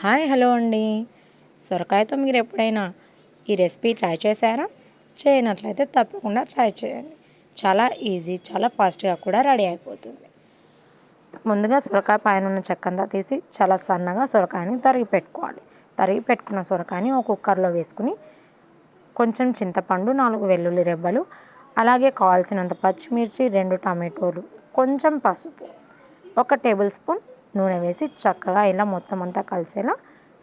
Hi hello అండి. సొరకాయతో మీరు ఎప్పుడైనా ఈ రెసిపీ ట్రై చేశారా? చేయనట్లయితే తప్పకుండా ట్రై చేయండి. చాలా ఈజీ, చాలా ఫాస్ట్గా కూడా రెడీ అయిపోతుంది. ముందుగా సొరకాయ పైన ఉన్న చెక్కంతా తీసి చాలా సన్నగా సొరకాయని తరిగి పెట్టుకోవాలి. తరిగి పెట్టుకున్న సొరకాయని ఒక కుక్కర్లో వేసుకుని కొంచెం చింతపండు, 4 వెల్లుల్లి రెబ్బలు, అలాగే కావాల్సినంత పచ్చిమిర్చి, 2 టమాటోలు, కొంచెం పసుపు, 1 టేబుల్ స్పూన్ నూనె వేసి చక్కగా ఇలా మొత్తం అంతా కలిసేలా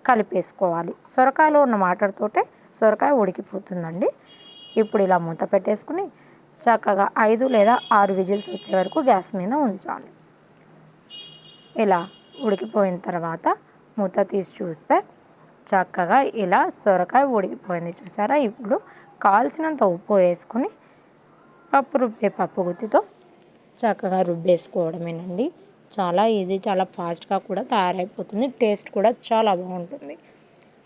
కలిపేసుకోవాలి. సొరకాయలో ఉన్న వాటర్ తోటే సొరకాయ ఉడికిపోతుందండి. ఇప్పుడు ఇలా మూత పెట్టేసుకుని చక్కగా 5 లేదా 6 విజిల్స్ వచ్చే వరకు గ్యాస్ మీద ఉంచాలి. ఇలా ఉడికిపోయిన తర్వాత మూత తీసి చూస్తే చక్కగా ఇలా సొరకాయ ఉడికిపోయింది చూసారా. ఇప్పుడు కావాల్సినంత ఉప్పు వేసుకొని పప్పు గుత్తితో చక్కగా రుబ్బేసుకోవడమేనండి. చాలా ఈజీ, చాలా ఫాస్ట్గా కూడా తయారైపోతుంది. టేస్ట్ కూడా చాలా బాగుంటుంది.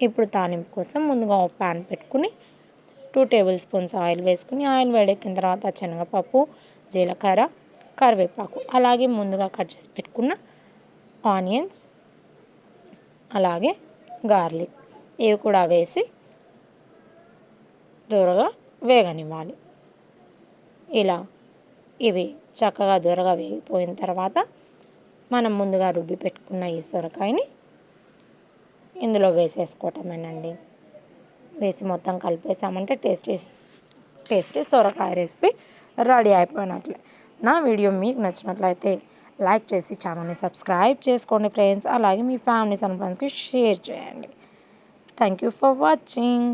ఇప్పుడు తాలింపు కోసం ముందుగా ఒక ప్యాన్ పెట్టుకుని 2 టేబుల్ స్పూన్స్ ఆయిల్ వేసుకుని ఆయిల్ వేడెక్కిన తర్వాత శనగపప్పు, జీలకర్ర, కరివేపాకు, అలాగే ముందుగా కట్ చేసి పెట్టుకున్న ఆనియన్స్, అలాగే గార్లిక్ ఇవి కూడా వేసి దూరగా వేగనివ్వాలి. ఇలా ఇవి చక్కగా దూరగా వేగిపోయిన తర్వాత మనం ముందుగా రుబ్బి పెట్టుకున్న ఈ సొరకాయని ఇందులో వేసేసుకోవటమేనండి. వేసి మొత్తం కలిపేసామంటే టేస్టీ సొరకాయ రెసిపీ రెడీ అయిపోయినట్లే. నా వీడియో మీకు నచ్చినట్లయితే లైక్ చేసి ఛానల్ని సబ్స్క్రైబ్ చేసుకోండి ఫ్రెండ్స్. అలాగే మీ ఫ్యామిలీస్ అండ్ ఫ్రెండ్స్కి షేర్ చేయండి. Thank you for watching.